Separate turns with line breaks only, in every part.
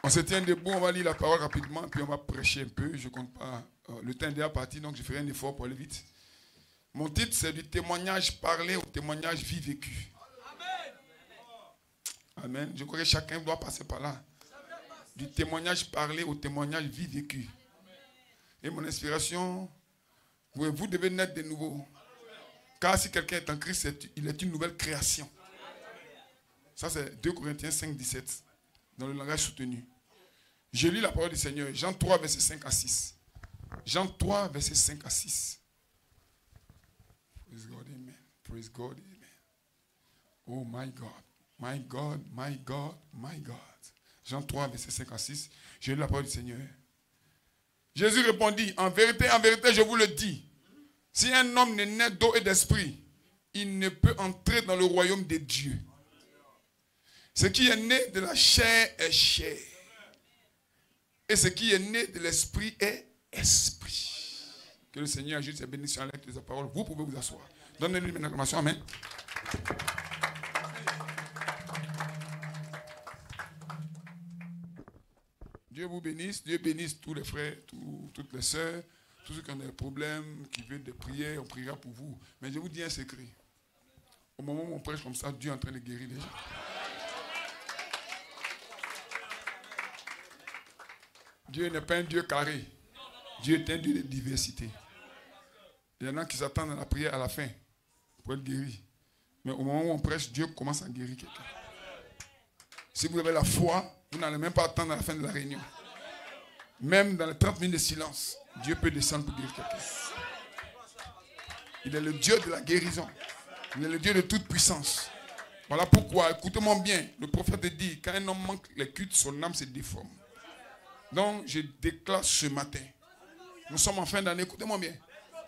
On se tient debout, on va lire la parole rapidement, puis on va prêcher un peu. Je ne compte pas. Le temps est déjà parti, donc je ferai un effort pour aller vite. Mon titre, c'est du témoignage parlé au témoignage vie vécu. Amen. Je crois que chacun doit passer par là. Du témoignage parlé au témoignage vie vécu. Et mon inspiration, vous devez naître de nouveau. Car si quelqu'un est en Christ, il est une nouvelle création. Ça, c'est 2 Corinthiens 5, 17. Dans le langage soutenu. Je lis la parole du Seigneur. Jean 3, verset 5 à 6. Jean 3, verset 5 à 6. Praise God, amen. Praise God, amen. Oh my God. My God, my God, my God. Jean 3, verset 5 à 6. Je lis la parole du Seigneur. Jésus répondit, en vérité, je vous le dis, si un homme n'est né d'eau et d'esprit, il ne peut entrer dans le royaume des dieux. Ce qui est né de la chair est chair. Et ce qui est né de l'esprit est esprit. Que le Seigneur ajoute ses bénédictions à l'être de sa parole. Vous pouvez vous asseoir. Donnez-lui une acclamation. Amen. Dieu vous bénisse. Dieu bénisse tous les frères, toutes les sœurs, tous ceux qui ont des problèmes, qui veulent des prières, on priera pour vous. Mais je vous dis un secret. Au moment où on prêche comme ça, Dieu est en train de guérir les gens. Dieu n'est pas un Dieu carré. Dieu est un Dieu de diversité. Il y en a qui s'attendent à la prière à la fin pour être guéris. Mais au moment où on prêche, Dieu commence à guérir quelqu'un. Si vous avez la foi, vous n'allez même pas attendre à la fin de la réunion. Même dans les 30 minutes de silence, Dieu peut descendre pour guérir quelqu'un. Il est le Dieu de la guérison. Il est le Dieu de toute puissance. Voilà pourquoi, écoutez-moi bien, le prophète dit, quand un homme manque les cultes, son âme se déforme. Donc, je déclare ce matin. Nous sommes en fin d'année, écoutez-moi bien.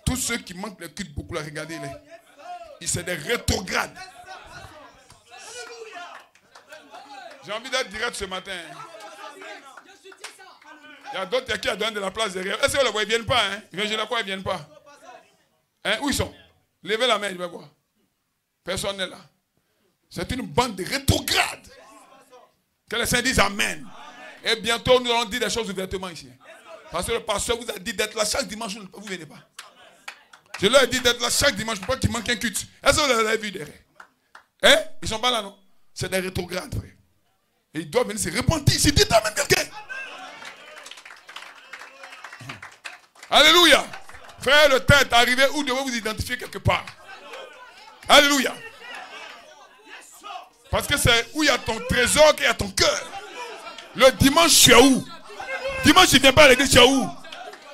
Tous ceux qui manquent le culte, beaucoup, regardez-les. Ils sont des rétrogrades. J'ai envie d'être direct ce matin. Il y a d'autres qui ont donné de la place derrière. Est-ce que vous les voyez? Ils ne viennent pas. Hein? Je la crois, ils ne viennent pas. Hein? Où ils sont? Levez la main, je vais voir. Personne n'est là. C'est une bande de rétrogrades. Que les saints disent Amen. Et bientôt, nous allons dire des choses ouvertement ici. Parce que le pasteur vous a dit d'être là chaque dimanche, vous ne venez pas. Je leur ai dit d'être là chaque dimanche pour pas qu'il manque un culte. Est-ce que vous l'avez vu derrière? Hein? Ils ne sont pas là, non? C'est des rétrogrades, frère. Et ils doivent venir se repentir. Si dites Amen quelqu'un. Alléluia. Frère, le temps est arrivé où devez vous identifier quelque part. Alléluia. Parce que c'est où il y a ton trésor qu'il y a ton cœur. Le dimanche, tu es où? Dimanche, tu ne viens pas à l'église, tu es où?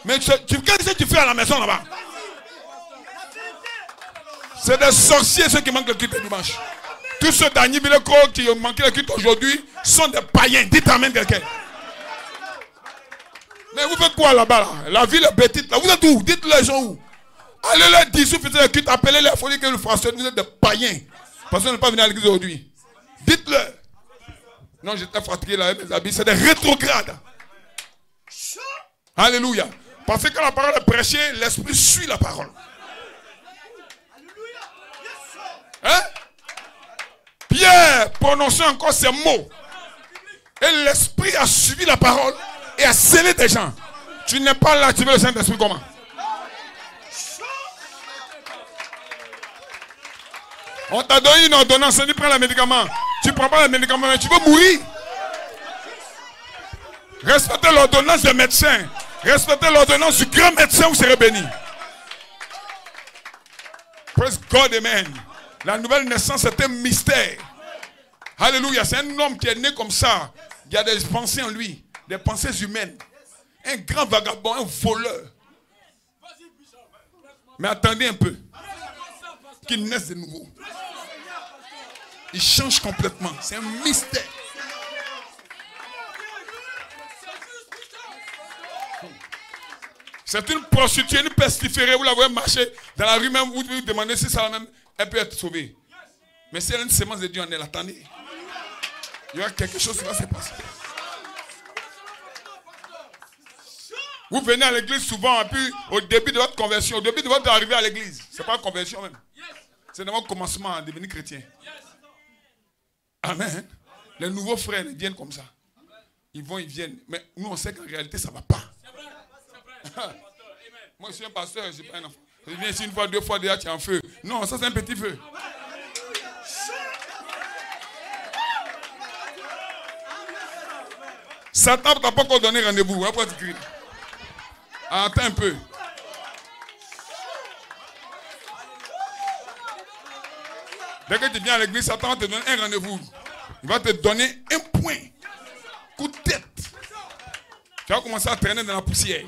Mais qu'est-ce que tu fais à la maison là-bas? C'est des sorciers ceux qui manquent le culte le dimanche. Tous ceux d'Agni Bileko qui ont manqué le culte aujourd'hui sont des païens. Dites Amen quelqu'un. Mais vous faites quoi là-bas là? La ville est petite là. Vous êtes où? Dites-le, les gens où? Allez leur dire, si vous faites le culte, appelez-les, il faut dire que le français, vous êtes des païens. Parce que vous n'êtes pas venu à l'église aujourd'hui. Dites-le. Non, j'étais fatigué là avec mes habits. C'est des rétrogrades. Alléluia. Parce que quand la parole est prêchée, l'esprit suit la parole. Hein? Pierre prononçait encore ces mots. Et l'esprit a suivi la parole et a scellé des gens. Tu n'es pas là, tu veux le Saint-Esprit comment? On t'a donné une ordonnance, on dit prends le médicament. Tu ne prends pas le médicament, mais tu veux mourir. Respectez l'ordonnance des médecins. Respectez l'ordonnance du grand médecin, vous serez béni. Praise God, amen. La nouvelle naissance est un mystère. Alléluia, c'est un homme qui est né comme ça. Il y a des pensées en lui, des pensées humaines. Un grand vagabond, un voleur. Mais attendez un peu. Qu'il naisse de nouveau. Il change complètement. C'est un mystère. C'est une prostituée, une pestiférée. Vous la voyez marcher dans la rue même. Vous vous demandez si ça même, elle peut être sauvée. Mais si elle a une sémence de Dieu en elle, attendez. Il y aura quelque chose qui va se passer. Vous venez à l'église souvent, et puis au début de votre conversion, au début de votre arrivée à l'église, c'est pas une conversion même. C'est d'abord le commencement à devenir chrétien. Amen. Les nouveaux frères ils viennent comme ça. Ils vont, ils viennent. Mais nous, on sait qu'en réalité, ça ne va pas. Moi, je suis un pasteur, je ne suis pas un enfant. Je viens ici une fois, 2 fois, déjà, tu es en feu. Non, ça, c'est un petit feu. Satan ne t'a pas encore donné rendez-vous. Après, tu cries. Attends un peu. Dès que tu viens à l'église, Satan va te donner un rendez-vous. Il va te donner un point. Coup de tête. Tu vas commencer à traîner dans la poussière.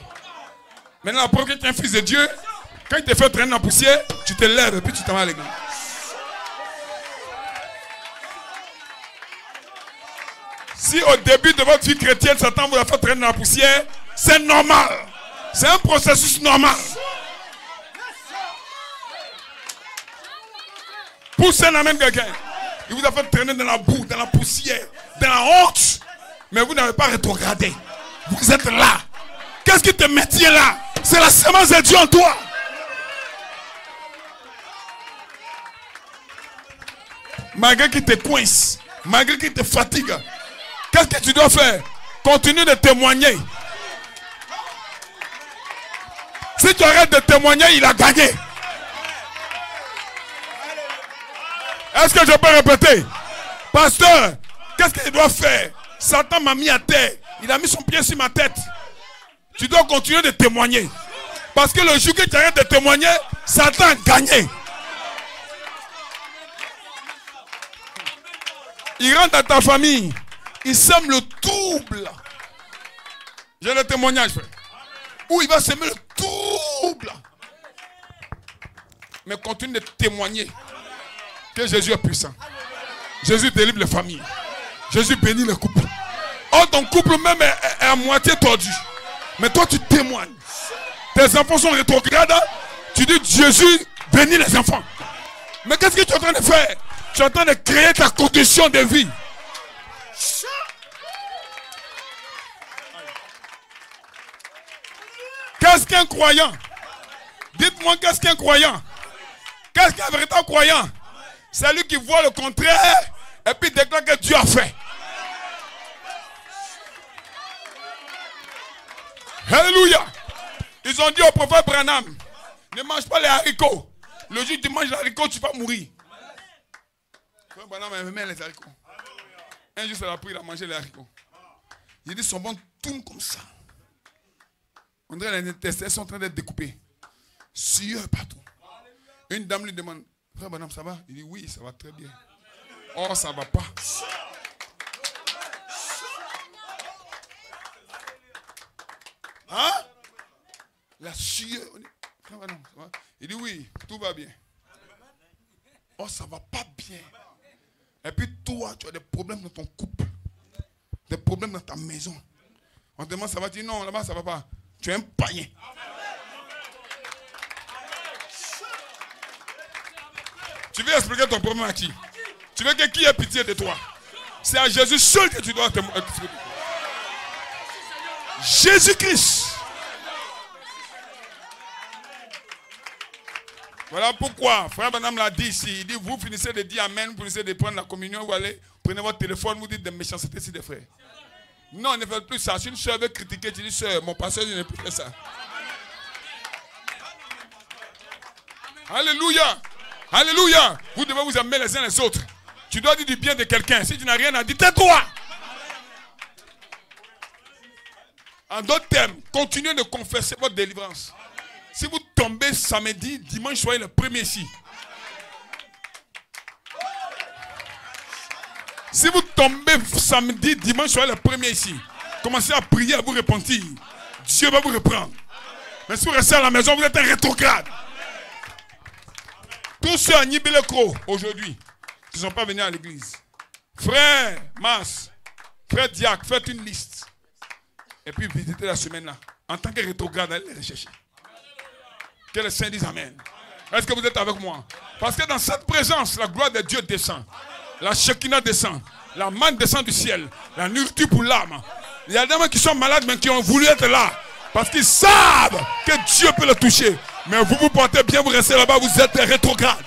Maintenant, la preuve que tu es un fils de Dieu, quand il te fait traîner dans la poussière, tu te lèves et puis tu t'en vas à l'église. Si au début de votre vie chrétienne, Satan vous a fait traîner dans la poussière, c'est normal. C'est un processus normal. Poussez la même quelqu'un. Il vous a fait traîner dans la boue, dans la poussière, dans la honte. Mais vous n'avez pas rétrogradé. Vous êtes là. Qu'est-ce qui te maintient là? C'est la semence de Dieu en toi. Malgré qu'il te coince, malgré qu'il te fatigue, qu'est-ce que tu dois faire? Continue de témoigner. Si tu arrêtes de témoigner, il a gagné. Est-ce que je peux répéter? Pasteur, qu'est-ce qu'il doit faire? Satan m'a mis à terre. Il a mis son pied sur ma tête. Tu dois continuer de témoigner. Parce que le jour que tu arrêtes de témoigner, Satan a gagné. Il rentre dans ta famille. Il sème le trouble. J'ai le témoignage, frère. Où il va semer le trouble. Mais continue de témoigner que Jésus est puissant. Jésus délivre les familles. Jésus bénit les couples. Oh, ton couple même est à moitié tordu. Mais toi, tu témoignes. Tes enfants sont rétrogrades. Tu dis Jésus bénit les enfants. Mais qu'est-ce que tu es en train de faire? Tu es en train de créer ta condition de vie. Qu'est-ce qu'un croyant? Dites-moi, qu'est-ce qu'un croyant? Qu'est-ce qu'un véritable croyant? C'est lui qui voit le contraire et puis déclare que Dieu a fait. Alléluia. Ils ont dit au prophète Branham, ne mange pas les haricots. Le jour où tu manges les haricots, tu vas mourir. Le prophète Branham aimait les haricots. Un jour, ça l'a pris, il a mangé les haricots. Il dit, son bon tourne comme ça. On dirait les intestins sont en train d'être découpés. Sueur partout. Une dame lui demande, frère Branham, ça va? Il dit, oui, ça va très bien. Oh, ça ne va pas. Hein? La sueur. Frère Branham, ça va? Il dit, oui, tout va bien. Oh, ça ne va pas bien. Et puis toi, tu as des problèmes dans ton couple. Des problèmes dans ta maison. On te demande, ça va? Tu dis, non, là-bas, ça ne va pas. Tu es un païen. Tu veux expliquer ton problème à qui? Tu veux que qui ait pitié de toi? C'est à Jésus seul que tu dois te expliquer. Jésus-Christ. Voilà pourquoi, frère Branham l'a dit ici. Il dit, vous finissez de dire Amen, vous finissez de prendre la communion, vous allez, prenez votre téléphone, vous dites des méchancetés sur des frères. Non, ne faites plus ça. Si une soeur veut critiquer, tu dis, soeur, mon pasteur, je ne plus faire ça. Alléluia. Alléluia. Vous devez vous aimer les uns les autres. Tu dois dire du bien de quelqu'un. Si tu n'as rien à dire, tais-toi. En d'autres termes, continuez de confesser votre délivrance. Si vous tombez samedi, dimanche, soyez le premier ici. Si vous tombez samedi, dimanche, soyez le premier ici. Commencez à prier, à vous repentir. Dieu va vous reprendre. Mais si vous restez à la maison, vous êtes un rétrograde. Tous ceux à Nibilekro aujourd'hui qui ne sont pas venus à l'église, frère Mas, frère Diak, faites une liste. Et puis visitez la semaine là. En tant que rétrograde, allez les rechercher. Que les saints disent Amen. Est-ce que vous êtes avec moi? Parce que dans cette présence, la gloire de Dieu descend. La Shekinah descend. La manne descend du ciel. La nourriture pour l'âme. Il y a des gens qui sont malades mais qui ont voulu être là. Parce qu'ils savent que Dieu peut le toucher. Mais vous vous portez bien, vous restez là-bas, vous êtes rétrograde.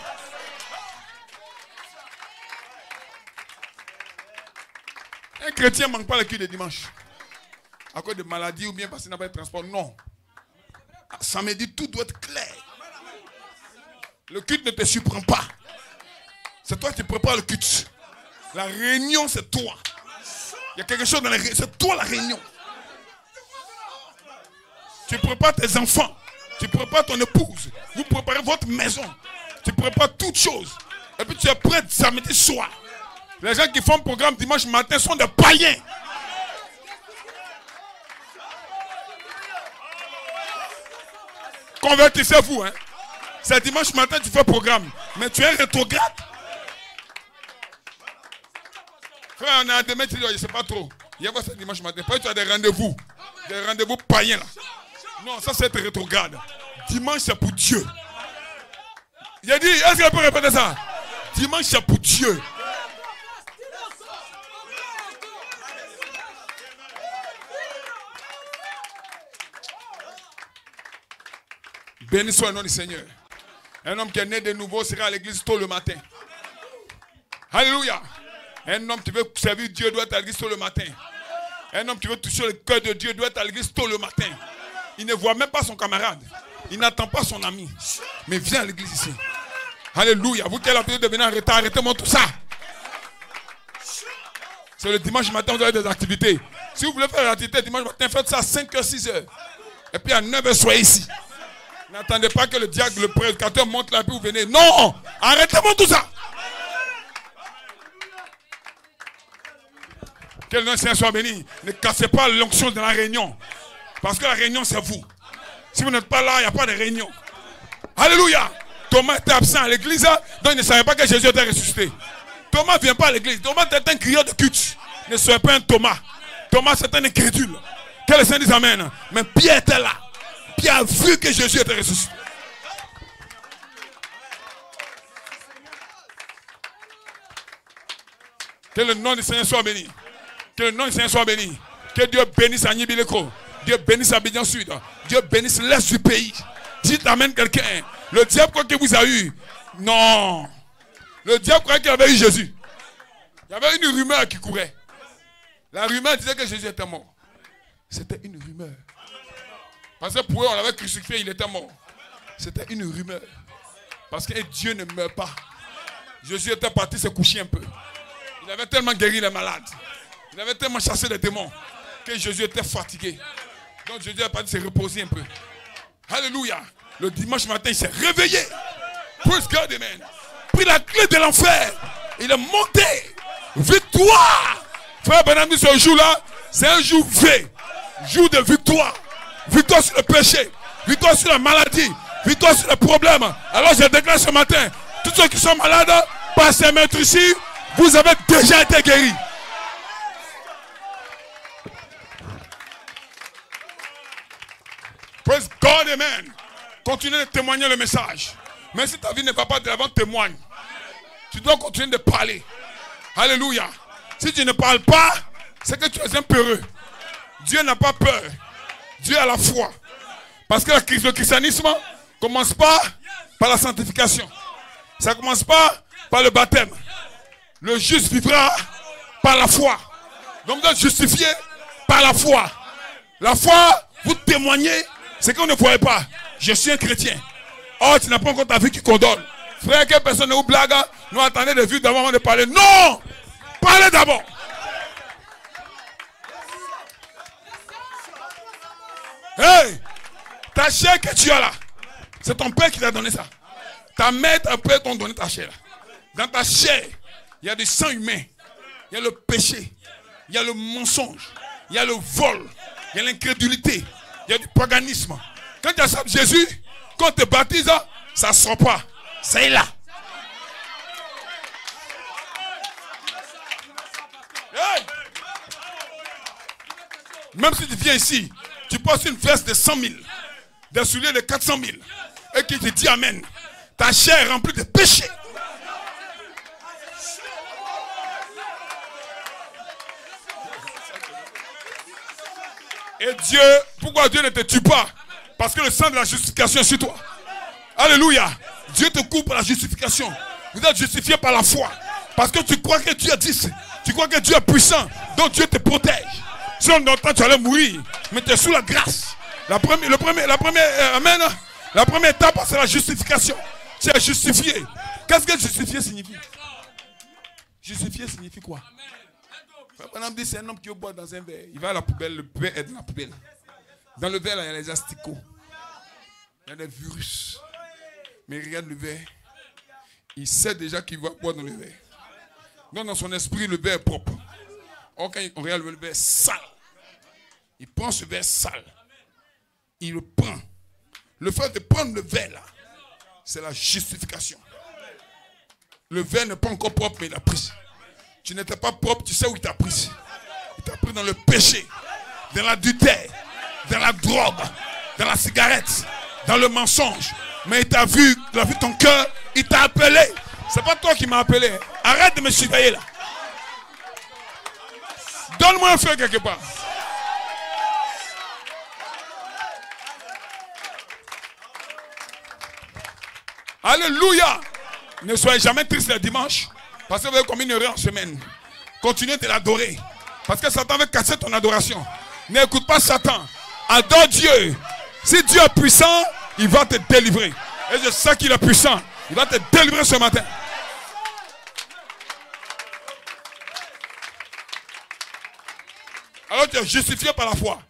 Un chrétien ne manque pas le culte de dimanche. À cause de maladies ou bien parce qu'il n'a pas de transport. Non. Samedi, tout doit être clair. Le culte ne te surprend pas. C'est toi qui prépares le culte. La réunion, c'est toi. Il y a quelque chose dans la réunion. C'est toi la réunion. Tu prépares tes enfants. Tu prépares ton épouse. Vous préparez votre maison. Tu prépares toutes choses. Et puis tu es prêt samedi soir. Les gens qui font le programme dimanche matin sont des païens. Convertissez-vous. Hein. C'est dimanche matin que tu fais le programme. Mais tu es rétrograde. Frère, on a demain, tu dis, je ne sais pas trop. Il y a quoi ce dimanche matin? Peut-être tu as des rendez-vous. Des rendez-vous païens là. Non, ça c'est rétrograde. Dimanche c'est pour Dieu. Il a dit, est-ce qu'il peut répéter ça? Dimanche c'est pour Dieu. Béni soit le nom du Seigneur. Un homme qui est né de nouveau sera à l'église tôt le matin. Alléluia. Un homme qui veut servir Dieu doit être à l'église tôt le matin. Un homme qui veut toucher le cœur de Dieu doit être à l'église tôt le matin. Il ne voit même pas son camarade. Il n'attend pas son ami. Mais vient à l'église ici. Alléluia. Vous qui avez l'habitude de venir en retard, arrêtez-moi tout ça. C'est le dimanche matin, vous avez des activités. Si vous voulez faire l'activité dimanche matin, faites ça à 5h, 6h. Et puis à 9h, soyez ici. N'attendez pas que le diacre, le prédicateur monte là et puis vous venez. Non! Arrêtez-moi tout ça! Que le nom du Seigneur soit béni. Ne cassez pas l'onction de la réunion. Parce que la réunion, c'est vous. Si vous n'êtes pas là, il n'y a pas de réunion. Alléluia! Thomas était absent à l'église, donc il ne savait pas que Jésus était ressuscité. Thomas ne vient pas à l'église. Thomas était un crieur de culte. Ne soyez pas un Thomas. Thomas, c'est un incrédule. Que le Seigneur dise amen. Mais Pierre était là. Pierre a vu que Jésus était ressuscité. Que le nom du Seigneur soit béni. Que le nom du Seigneur soit béni. Que Dieu bénisse Agni Bileko. Dieu bénisse Abidjan Sud. Dieu bénisse l'Est du pays. Dites amen quelqu'un. Le diable croit qu'il vous a eu. Non. Le diable croyait qu'il avait eu Jésus. Il y avait une rumeur qui courait. La rumeur disait que Jésus était mort. C'était une rumeur. Parce que pour eux, on l'avait crucifié, il était mort. C'était une rumeur. Parce que Dieu ne meurt pas. Jésus était parti se coucher un peu. Il avait tellement guéri les malades. Il avait tellement chassé les démons que Jésus était fatigué. Donc Jésus est parti se reposer un peu. Alléluia. Le dimanche matin, il s'est réveillé. Praise God, amen. Pris la clé de l'enfer. Il est monté. Victoire. Frère Benami, ce jour-là, c'est un jour V. Jour de victoire. Victoire sur le péché. Victoire sur la maladie. Victoire sur les problèmes. Alors je déclare ce matin, tous ceux qui sont malades, passez mettre ici. Vous avez déjà été guéris. Praise God, amen. Continuez de témoigner le message. Même si ta vie ne va pas de l'avant, témoigne. Tu dois continuer de parler. Alléluia. Si tu ne parles pas, c'est que tu es un peureux. Dieu n'a pas peur. Dieu a la foi. Parce que le christianisme ne commence pas par la sanctification. Ça ne commence pas par le baptême. Le juste vivra par la foi. Donc vous êtes justifié par la foi. La foi, vous témoignez ce qu'on ne voyait pas. Je suis un chrétien. Oh, tu n'as pas encore ta vie qui condamne. Frère, que personne ne vous blague. Nous attendons des vues d'avant de parler. Non! Parlez d'abord. Hey! Ta chair que tu as là, c'est ton père qui t'a donné ça. Ta mère et ta père t'ont donné ta chair. Dans ta chair, il y a du sang humain. Il y a le péché. Il y a le mensonge. Il y a le vol. Il y a l'incrédulité. Il y a du paganisme. Quand tu acceptes Jésus, quand tu te baptises, ça ne sort pas. C'est là. Hey! Même si tu viens ici, tu passes une veste de 100 000, des souliers de 400 000, et qui te dit amen. Ta chair est remplie de péché. Et Dieu, pourquoi Dieu ne te tue pas? Parce que le sang de la justification est sur toi. Alléluia. Dieu te coupe par la justification. Vous êtes justifié par la foi. Parce que tu crois que Dieu dit, Tu crois que Dieu est puissant, donc Dieu te protège. Sinon, dans le temps, tu allais mourir. Mais tu es sous la grâce. La première étape, c'est la justification. Tu es justifié. Qu'est-ce que justifier signifie? Justifier signifie quoi? Par exemple, c'est un homme qui boit dans un verre. Il va à la poubelle, le verre est dans la poubelle. Dans le verre, là, il y a les asticots. Il y a des virus. Mais il regarde le verre. Il sait déjà qu'il va boire dans le verre. Donc dans son esprit, le verre est propre. Or, quand on regarde le verre sale, il prend ce verre sale. Il le prend. Le fait de prendre le verre là, c'est la justification. Le verre n'est pas encore propre, mais il a pris. Tu n'étais pas propre, tu sais où il t'a pris. Il t'a pris dans le péché, dans l'adultère, dans la drogue, dans la cigarette, dans le mensonge. Mais il t'a vu ton cœur, il t'a appelé. C'est pas toi qui m'as appelé. Arrête de me surveiller là. Donne-moi un feu quelque part. Alléluia. Ne soyez jamais triste le dimanche. Parce que vous avez commis une erreur en semaine. Continuez de l'adorer. Parce que Satan veut casser ton adoration. N'écoute pas Satan. Adore Dieu. Si Dieu est puissant, il va te délivrer. Et je sais qu'il est puissant. Il va te délivrer ce matin. Alors tu es justifié par la foi.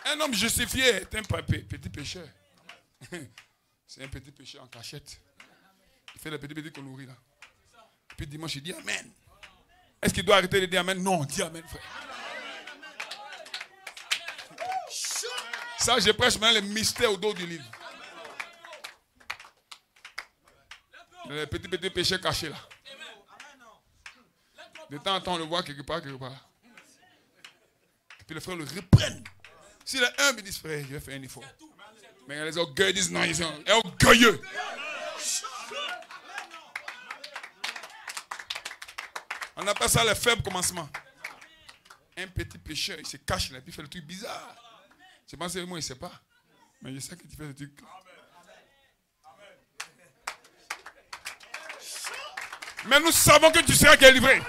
Un homme justifié est un petit pécheur. C'est un petit pécheur en cachette. Il fait les petits conneries là. Et puis dimanche, il dit Amen. Est-ce qu'il doit arrêter de dire Amen? Non, dis Amen, frère. Ça, je prêche maintenant les mystères au dos du livre. Les petits péchés cachés là. De temps en temps, on le voit quelque part. Et puis les frères le reprennent. S'il est humble, il dit frère, je vais faire un effort. Mais les orgueils disent non, ils sont orgueilleux. On appelle ça le faible commencement. Un petit pécheur, il se cache là, puis il fait le truc bizarre. Je pense que moi, il ne sait pas. Mais je sais que tu fais le truc. Mais nous savons que tu seras délivré.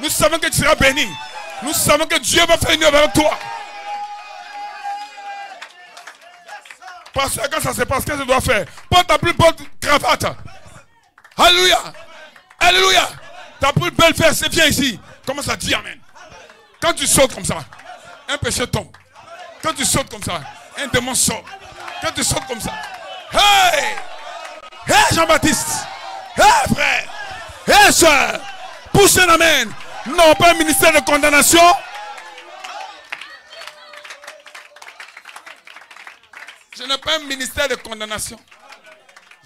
Nous savons que tu seras béni. Nous savons que Dieu va faire une œuvre avec toi. Parce que quand ça se passe, qu'est-ce que tu dois faire? Porte ta plus bonne cravate. Alléluia. Alléluia. Ta plus belle fesse, viens ici. Commence à dire Amen. Quand tu sautes comme ça, un péché tombe. Quand tu sautes comme ça, un démon sort. Quand tu sautes comme ça, hey! Hey Jean-Baptiste! Hey frère! Hey soeur! Pousse un Amen! Non, pas un ministère de condamnation. Je n'ai pas un ministère de condamnation.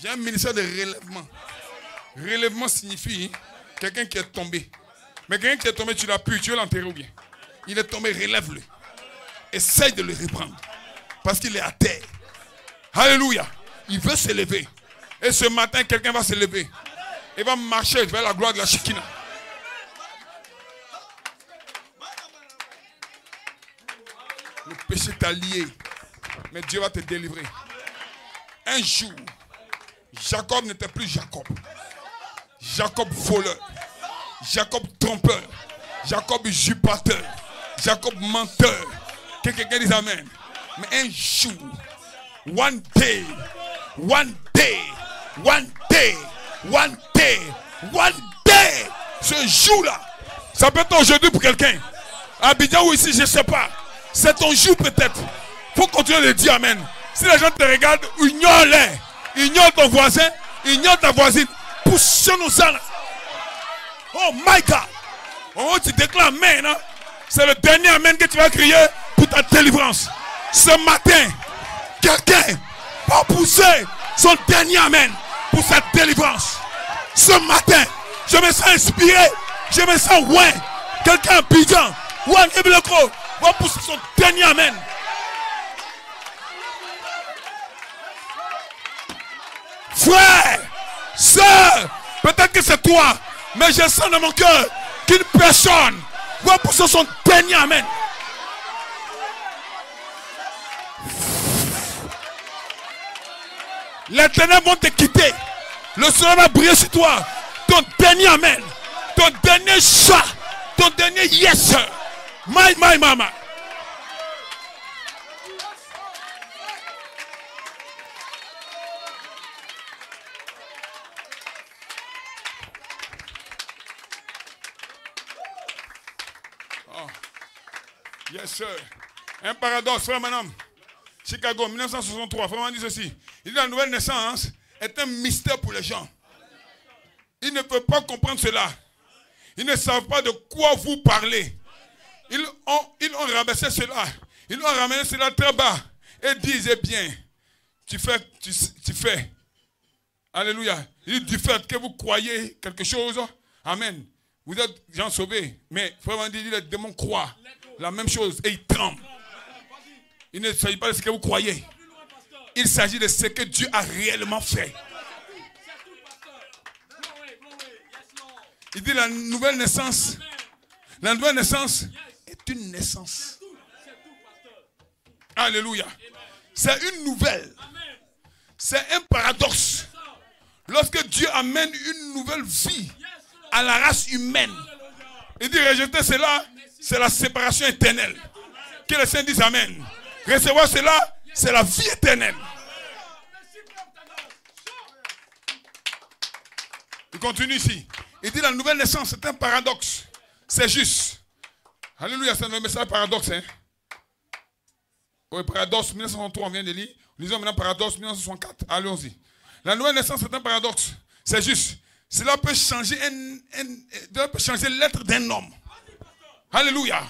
J'ai un ministère de relèvement. Relèvement signifie quelqu'un qui est tombé. Mais quelqu'un qui est tombé, tu l'as pu, tu veux l'enterrer ou bien? Il est tombé, relève-le. Essaye de le reprendre. Parce qu'il est à terre. Alléluia. Il veut se lever. Et ce matin, quelqu'un va se lever. Il va marcher vers la gloire de la Shekinah. Le péché t'a lié. Mais Dieu va te délivrer. Un jour, Jacob n'était plus Jacob. Jacob voleur. Jacob trompeur. Jacob usurpateur. Jacob menteur. Que quelqu'un dise Amen. Mais un jour, one day, ce jour-là, ça peut être aujourd'hui pour quelqu'un. À Abidjan ou ici, je ne sais pas. C'est ton jour peut-être. Il faut continuer de dire Amen. Si les gens te regardent, ignore-les. Ignore ton voisin, ignore ta voisine. Pousse-nous ça là. Oh my God. Oh, tu déclares Amen. Hein? C'est le dernier Amen que tu vas crier pour ta délivrance. Ce matin, quelqu'un va pousser son dernier Amen pour sa délivrance. Ce matin, je me sens inspiré. Je me sens ouais. Quelqu'un Abidjan, ouais, Ebiloko, va pousser son dernier Amen. Frère, sœur, peut-être que c'est toi, mais je sens dans mon cœur qu'une personne va pousser son dernier Amen. Les ténèbres vont te quitter. Le soleil va briller sur toi. Ton dernier Amen. Ton dernier chat Ton dernier yes. My mama. Oh. Yes, sir. Un paradoxe, frère, madame. Chicago, 1963. Frère, dit ceci. Il dit la nouvelle naissance est un mystère pour les gens. Ils ne peuvent pas comprendre cela. Ils ne savent pas de quoi vous parlez. Ils ont rabaissé cela. Ils ont ramené cela très bas. Et disent, eh bien, tu fais. Alléluia. Il dit du fait que vous croyez quelque chose. Amen. Vous êtes gens sauvés. Mais frère dit, les démons croient la même chose et ils tremblent. Il ne s'agit pas de ce que vous croyez. Il s'agit de ce que Dieu a réellement fait. Il dit la nouvelle naissance. La nouvelle naissance est une naissance. Alléluia. C'est une nouvelle. C'est un paradoxe. Lorsque Dieu amène une nouvelle vie à la race humaine, il dit rejeter cela, c'est la séparation éternelle. Que les saints disent amen. Recevoir cela, c'est la vie éternelle. Il continue ici. Il dit la nouvelle naissance, c'est un paradoxe. C'est juste. Alléluia, c'est un message paradoxe. Hein? Oui, paradoxe, 1963, on vient de lire. Lisons maintenant paradoxe, 1964. Allons-y. La nouvelle naissance, c'est un paradoxe. C'est juste. Cela peut changer l'être d'un homme. Alléluia.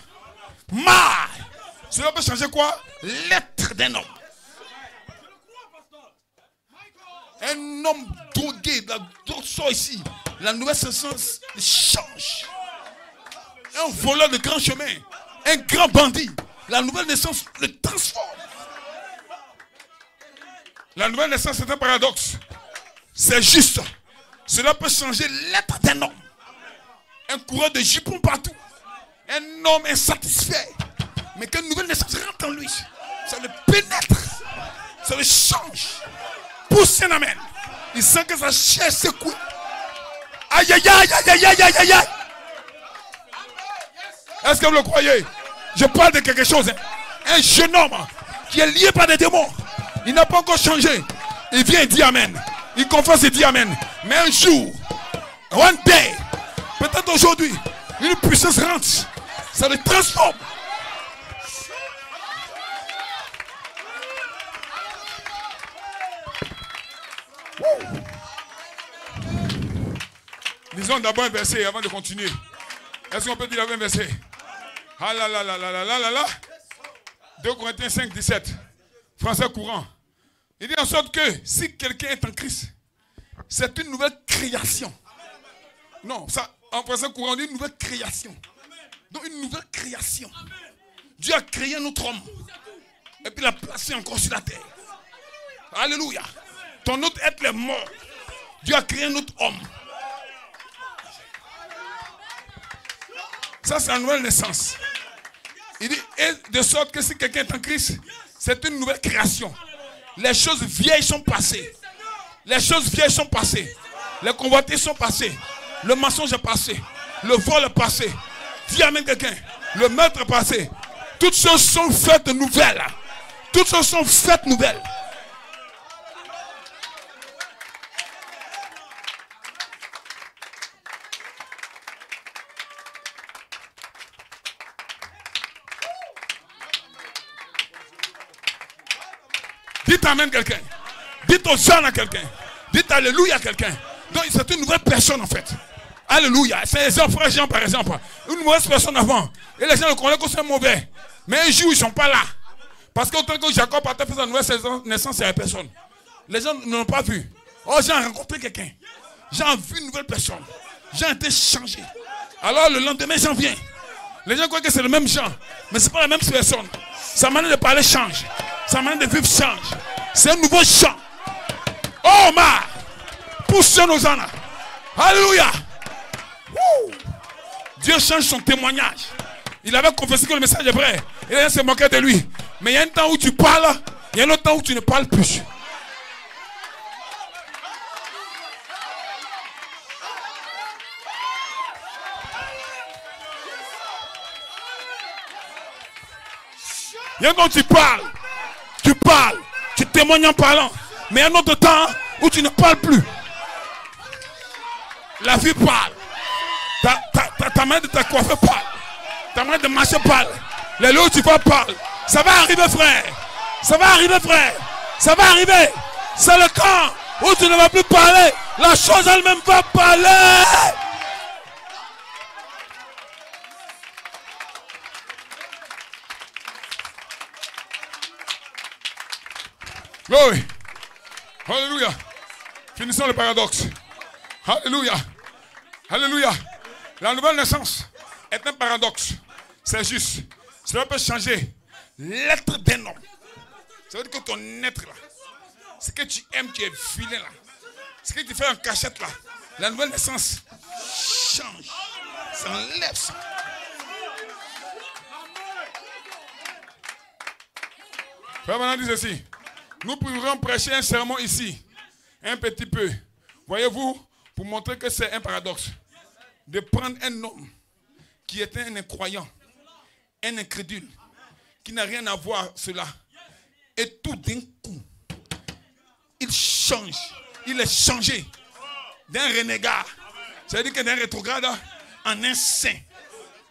Cela peut changer quoi? L'être d'un homme. Un homme drogué, la drogue sort ici. La nouvelle naissance change. Un voleur de grand chemin, un grand bandit. La nouvelle naissance le transforme. La nouvelle naissance, c'est un paradoxe. C'est juste. Cela peut changer l'être d'un homme. Un coureur de jupons partout. Un homme insatisfait. Mais qu'une nouvelle naissance rentre en lui. Ça le pénètre. Ça le change. Pousse un amen. Il sent que sa chair secoue. Aïe, aïe, aïe, aïe, aïe, aïe, aïe, aïe. Est-ce que vous le croyez? Je parle de quelque chose. Hein? Un jeune homme qui est lié par des démons. Il n'a pas encore changé. Il vient et dit amen. Il confesse et dit amen. Mais un jour, one day, peut-être aujourd'hui, une puissance rentre. Ça le transforme. Lisons d'abord un verset avant de continuer. Est-ce qu'on peut dire un verset? Ah là là là là là là là là. 2 Corinthiens 5, 17. Français courant. Il dit en sorte que si quelqu'un est en Christ, c'est une nouvelle création. Non, ça, en français courant, on dit une nouvelle création. Donc une nouvelle création. Dieu a créé un autre homme. Et puis l'a placé encore sur la terre. Alléluia. Ton autre être est mort. Dieu a créé un autre homme. Ça, c'est la nouvelle naissance. Il dit, et de sorte que si quelqu'un est en Christ, c'est une nouvelle création. Les choses vieilles sont passées. Les choses vieilles sont passées. Les convoitises sont passées. Le mensonge est passé. Le vol est passé. Dis amen quelqu'un. Le meurtre est passé. Toutes choses sont faites nouvelles. Toutes choses sont faites nouvelles. Dites amen quelqu'un. Dites Hosanna à quelqu'un. Dites alléluia à quelqu'un. Donc c'est une nouvelle personne en fait. Alléluia. C'est les frères Jean par exemple. Une mauvaise personne avant. Et les gens le connaissent que c'est mauvais. Mais un jour ils ne sont pas là. Parce qu'autant que Jacob a fait sa nouvelle naissance, il n'y a personne. Les gens ne l'ont pas vu. Oh, j'ai rencontré quelqu'un. J'ai vu une nouvelle personne. J'ai été changé. Alors le lendemain j'en viens. Les gens croient que c'est le même Jean. Mais ce n'est pas la même personne. Sa manière de parler change. Sa manière de vivre change. C'est un nouveau chant. Oh ma! Pousse nos ânes. Alléluia. Dieu change son témoignage. Il avait confessé que le message est vrai. Et les gens se moquaient de lui. Mais il y a un temps où tu parles. Il y a un autre temps où tu ne parles plus. Il y a un temps où tu parles, tu témoignes en parlant. Mais il y a un autre temps où tu ne parles plus. La vie parle. Ta main de ta coiffeur parle. Ta main de marcher parle. Les lieux où tu vas parler. Ça va arriver, frère. Ça va arriver, frère. Ça va arriver. C'est le camp où tu ne vas plus parler. La chose elle-même va parler. Glory. Alléluia. Finissons le paradoxe. Alléluia. Alléluia. La nouvelle naissance est un paradoxe. C'est juste. Cela peut changer l'être d'un homme. Ça veut dire que ton être là, ce que tu aimes, tu es vilain là, ce que tu fais en cachette là, la nouvelle naissance change. Ça enlève ça. Frère Manan dit ceci. Nous pourrions prêcher un sermon ici, un petit peu. Voyez-vous, pour montrer que c'est un paradoxe. De prendre un homme qui était un incroyant, un incrédule, qui n'a rien à voir cela. Et tout d'un coup, il change. Il est changé d'un renégat. C'est-à-dire que d'un rétrograde en un saint.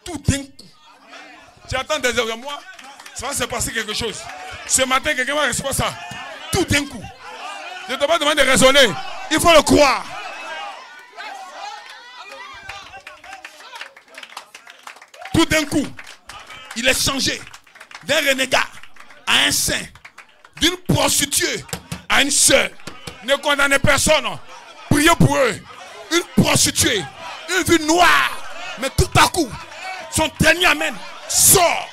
Tout d'un coup. Tu attends des heures de moi, ça va se passer quelque chose. Ce matin, quelqu'un va recevoir ça. Tout d'un coup. Je ne te pas demander de raisonner. Il faut le croire. Tout d'un coup, il est changé d'un renégat à un saint, d'une prostituée à une sœur. Ne condamnez personne. Priez pour eux. Une prostituée, une vie noire. Mais tout à coup, son dernier amen sort.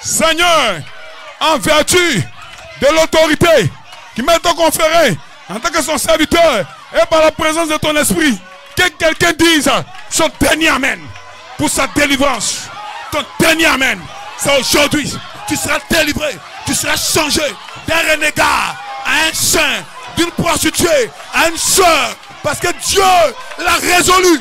Seigneur, en vertu de l'autorité qui m'est conférée en tant que son serviteur et par la présence de ton esprit, que quelqu'un dise son dernier amen pour sa délivrance. Ton dernier amen, c'est aujourd'hui. Tu seras délivré, tu seras changé d'un renégat à un saint, d'une prostituée à une sœur, parce que Dieu l'a résolu.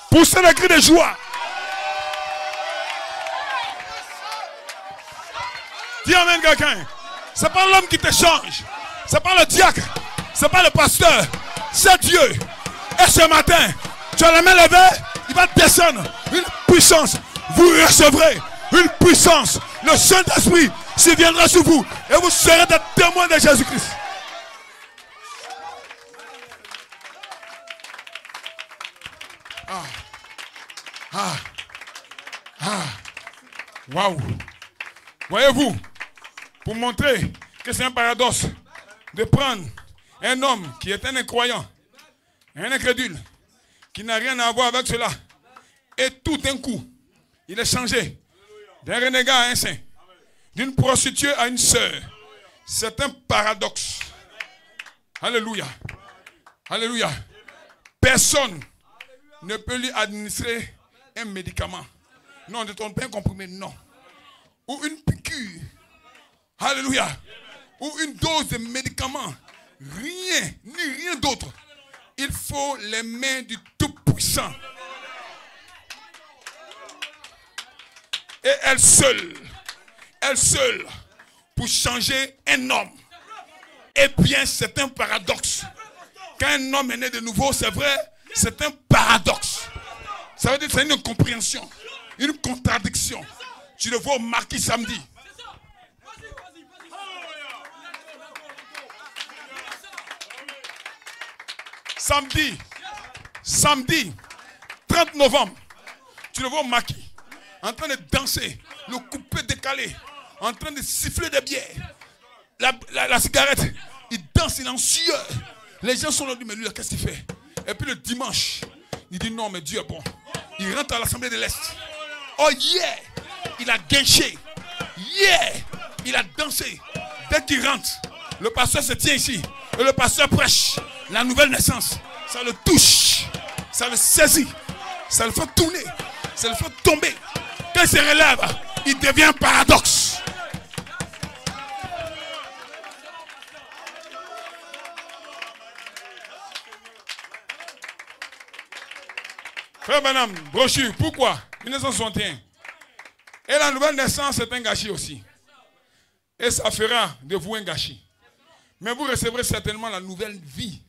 Poussez des cris de joie. Dis amen quelqu'un. Ce n'est pas l'homme qui te change. Ce n'est pas le diacre. Ce n'est pas le pasteur. C'est Dieu. Et ce matin, tu as la main levée, il va descendre une puissance. Vous recevrez une puissance. Le Saint-Esprit s'y viendra sur vous. Et vous serez des témoins de Jésus-Christ. Waouh. Voyez-vous, pour montrer que c'est un paradoxe de prendre un homme qui est un incroyant, un incrédule, qui n'a rien à voir avec cela, et tout d'un coup, il est changé d'un renégat à un saint, d'une prostituée à une sœur. C'est un paradoxe. Alléluia. Alléluia. Personne ne peut lui administrer un médicament. Non, de ton pain comprimé, non. Ou une piqûre. Alléluia. Ou une dose de médicament. Rien, ni rien d'autre. Il faut les mains du Tout-Puissant. Et elle seule, pour changer un homme. Eh bien, c'est un paradoxe. Quand un homme est né de nouveau, c'est vrai, c'est un paradoxe. Ça veut dire que c'est une incompréhension, une contradiction. Tu le vois au marquis samedi. Samedi, 30 novembre, tu le vois au marquis, en train de danser, le coupé décalé, en train de siffler des bières, la cigarette, il danse, il est en sueur. Les gens sont là, mais lui, qu'est-ce qu'il fait? Et puis le dimanche, il dit non, mais Dieu est bon. Il rentre à l'Assemblée de l'Est. Oh yeah! Il a guinché. Yeah! Il a dansé. Dès qu'il rentre, le pasteur se tient ici. Et le pasteur prêche la nouvelle naissance. Ça le touche. Ça le saisit. Ça le fait tourner. Ça le fait tomber. Quand il se relève, il devient un paradoxe. Frère Branham, brochure, pourquoi 1961. Et la nouvelle naissance est un gâchis aussi. Et ça fera de vous un gâchis. Mais vous recevrez certainement la nouvelle vie.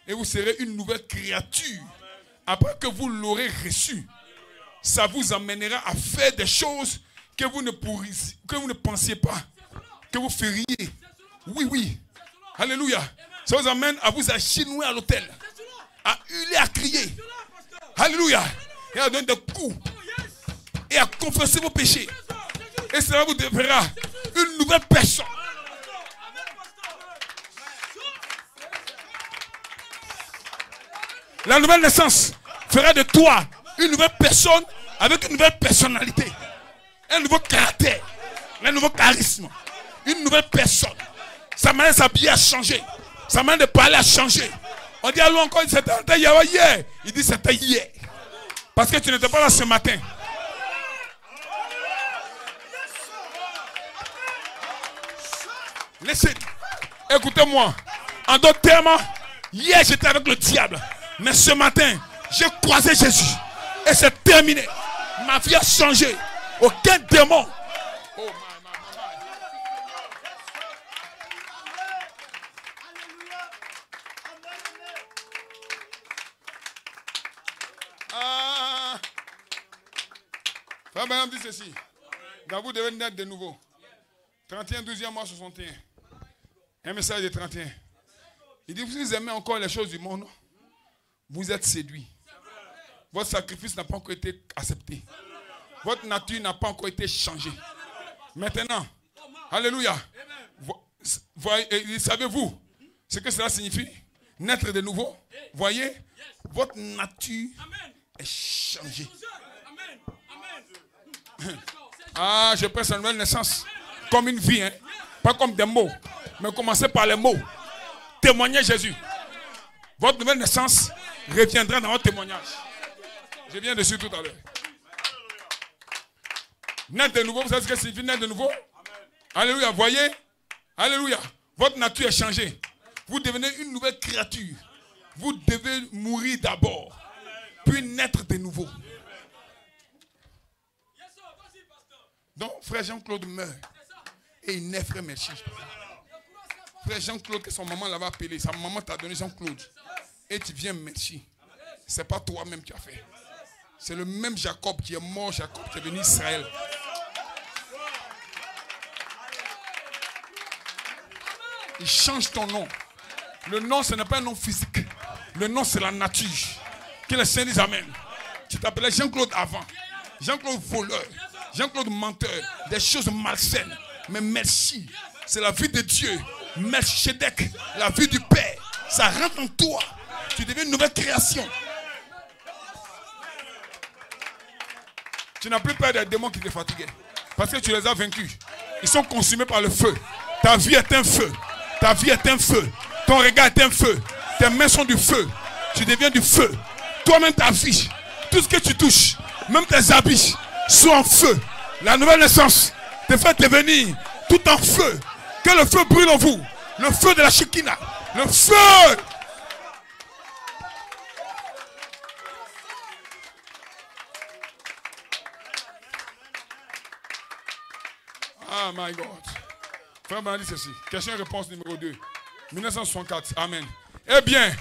Et vous serez une nouvelle créature. Après que vous l'aurez reçu, ça vous amènera à faire des choses que vous ne pensiez pas que vous feriez. Oui, oui. Alléluia. Ça vous amène à vous achinoer à l'hôtel, à hurler, à crier. Alléluia. Et à donner des coups. Et à confesser vos péchés. Et cela vous fera une nouvelle personne. La nouvelle naissance fera de toi une nouvelle personne avec une nouvelle personnalité, un nouveau caractère, un nouveau charisme, une nouvelle personne. Sa manière de s'habiller a changé, sa manière de parler a changé. On dit allô encore, c'était hier. Il dit c'était hier. Parce que tu n'étais pas là ce matin. Laissez, écoutez-moi. En d'autres termes, hier j'étais avec le diable. Mais ce matin, j'ai croisé Jésus. Et c'est terminé. Ma vie a changé. Aucun démon. Oh, Frère Branham dit ceci. Donc vous devez naître de nouveau. 31, 12e mois 61. Un message de 31. Il dit, vous aimez encore les choses du monde, vous êtes séduits. Votre sacrifice n'a pas encore été accepté. Votre nature n'a pas encore été changée. Maintenant, alléluia. Savez-vous ce que cela signifie? Naître de nouveau. Voyez, votre nature est changée. Ah, je presse la nouvelle naissance comme une vie, hein? Pas comme des mots, mais commencez par les mots. Témoignez Jésus. Votre nouvelle naissance reviendra dans votre témoignage. Je viens dessus tout à l'heure. Naître de nouveau, vous savez ce que signifie naître de nouveau? Alléluia, voyez? Alléluia. Votre nature est changée. Vous devenez une nouvelle créature. Vous devez mourir d'abord, puis naître de nouveau. Donc, frère Jean-Claude meurt. Et il naît, frère Merci. Frère Jean-Claude, que son maman l'avait appelé. Sa maman t'a donné Jean-Claude. Et tu viens Merci. Ce n'est pas toi-même qui as fait. C'est le même Jacob qui est mort, Jacob qui est venu Israël. Il change ton nom. Le nom, ce n'est pas un nom physique. Le nom, c'est la nature. Que les saints disent Amen. Tu t'appelais Jean-Claude avant. Jean-Claude voleur. Jean-Claude menteur. Des choses malsaines. Mais merci. C'est la vie de Dieu. Melchizedek, la vie du Père. Ça rentre en toi. Tu deviens une nouvelle création. Tu n'as plus peur des démons qui te fatiguaient. Parce que tu les as vaincus. Ils sont consumés par le feu. Ta vie est un feu. Ta vie est un feu. Ton regard est un feu. Tes mains sont du feu. Tu deviens du feu. Toi-même ta vie. Tout ce que tu touches. Même tes habits. Sont en feu. La nouvelle naissance te fait devenir tout en feu. Que le feu brûle en vous. Le feu de la Shekinah. Le feu. Ah, my God. Frère m'a dit ceci. Question-réponse numéro 2. 1964. Amen. Eh bien,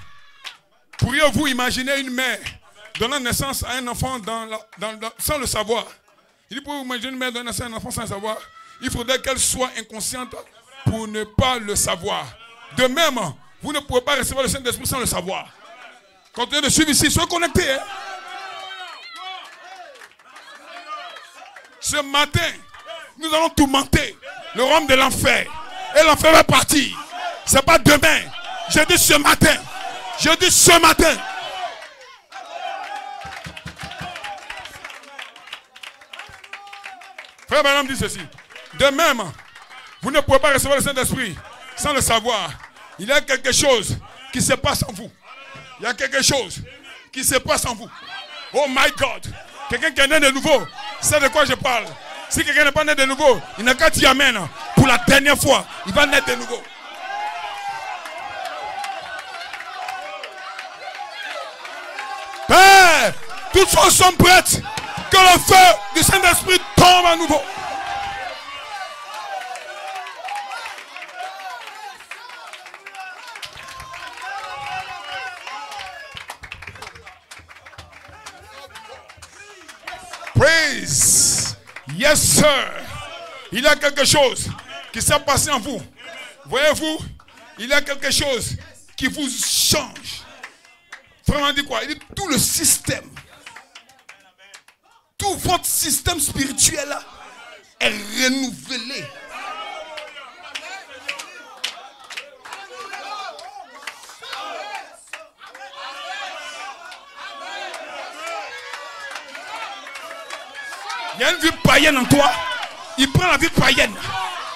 pourriez-vous imaginer une mère donnant naissance à un enfant sans le savoir? Il dit, pourriez-vous imaginer une mère donnant naissance à un enfant sans le savoir? Il faudrait qu'elle soit inconsciente pour ne pas le savoir. De même, vous ne pouvez pas recevoir le Saint-Esprit sans le savoir. Continuez de suivre ici. Soyez connectés. Hein? Ce matin, nous allons tourmenter le royaume de l'enfer. Et l'enfer va partir. Ce n'est pas demain. Je dis ce matin. Je dis ce matin. Frère Branham dit ceci. De même, vous ne pouvez pas recevoir le Saint-Esprit sans le savoir. Il y a quelque chose qui se passe en vous. Il y a quelque chose qui se passe en vous. Oh my God. Quelqu'un qui est né de nouveau, c'est de quoi je parle. Si quelqu'un n'est pas né de nouveau, il n'a qu'à dire Amen. Pour la dernière fois, il va naître de nouveau. Père, Toutes choses sont prêtes. Que le feu du Saint-Esprit tombe à nouveau. Praise. Yes, sir. Il y a quelque chose qui s'est passé en vous. Voyez-vous, il y a quelque chose qui vous change. Vraiment dit quoi? Il dit tout le système. Tout votre système spirituel là, est renouvelé. Il y a une vie païenne en toi. Il prend la vie païenne,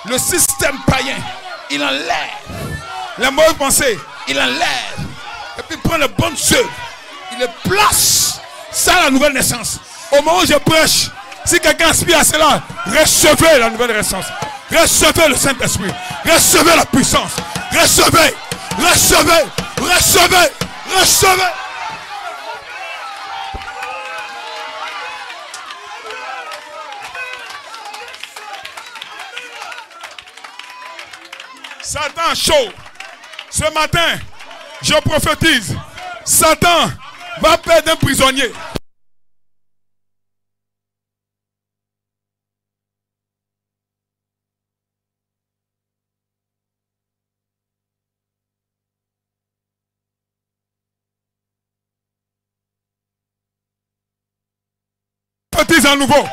le système païen, il enlève les mauvaises pensées, il enlève, et puis il prend les bonnes œuvres, il les place. Ça, la nouvelle naissance. Au moment où je prêche, si quelqu'un aspire à cela, recevez la nouvelle naissance, recevez le Saint-Esprit, recevez la puissance, recevez, recevez, recevez, recevez. Satan chaud. Ce matin, je prophétise. Satan va perdre un prisonnier. Je prophétise à nouveau.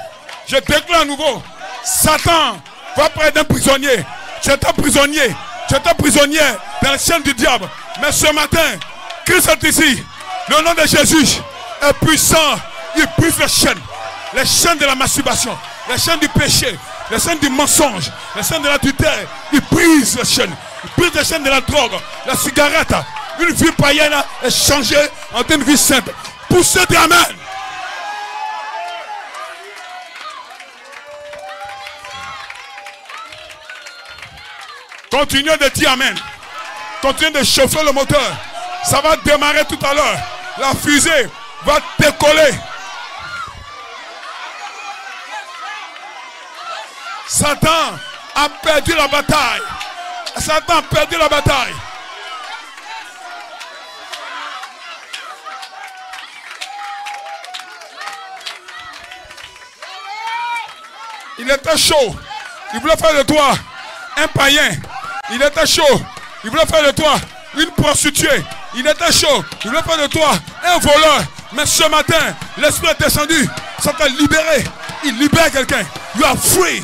Je déclare à nouveau. Satan va perdre un prisonnier. Tu étais prisonnier. Tu étais prisonnier dans la chaîne du diable. Mais ce matin, Christ est ici. Le nom de Jésus est puissant. Il brise les chaînes de la masturbation, les chaînes du péché, les chaînes du mensonge, les chaînes de la tutelle. Il brise les chaînes. Il brise les chaînes de la drogue, la cigarette. Une vie païenne est changée en une vie sainte. Poussez des amen. Continuez de dire amen. Continuez de chauffer le moteur. Ça va démarrer tout à l'heure. La fusée va décoller. Satan a perdu la bataille. Satan a perdu la bataille. Il était chaud. Il voulait faire de toi un païen. Il était chaud. Il voulait faire de toi une prostituée. Il était chaud. Il voulait faire de toi un voleur. Mais ce matin, l'esprit est descendu. Ça t'a libéré. Il libère quelqu'un. You are free.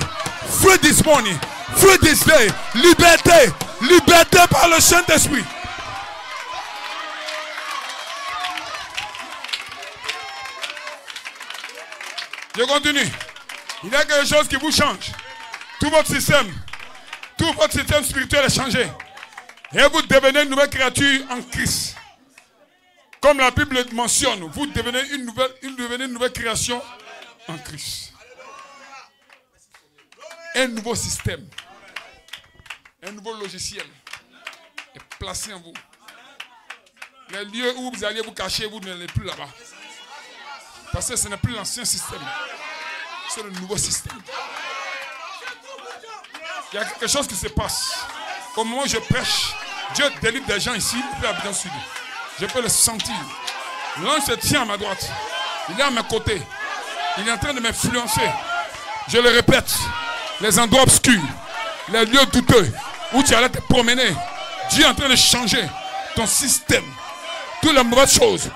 Free this morning. Free this day. Liberté. Liberté par le Saint-Esprit. Je continue. Il y a quelque chose qui vous change. Tout votre système spirituel est changé. Et vous devenez une nouvelle créature en Christ. Comme la Bible mentionne, vous devenez une nouvelle création en Christ. Un nouveau système, un nouveau logiciel est placé en vous. Les lieux où vous alliez vous cacher, vous n'allez plus là-bas. Parce que ce n'est plus l'ancien système. C'est le nouveau système. Il y a quelque chose qui se passe. Au moment où je prêche, Dieu délivre des gens ici. Je peux le sentir. L'ange se tient à ma droite. Il est à mes côtés. Il est en train de m'influencer. Je le répète. Les endroits obscurs, les lieux douteux où tu allais te promener. Dieu est en train de changer ton système. Toutes les mauvaises choses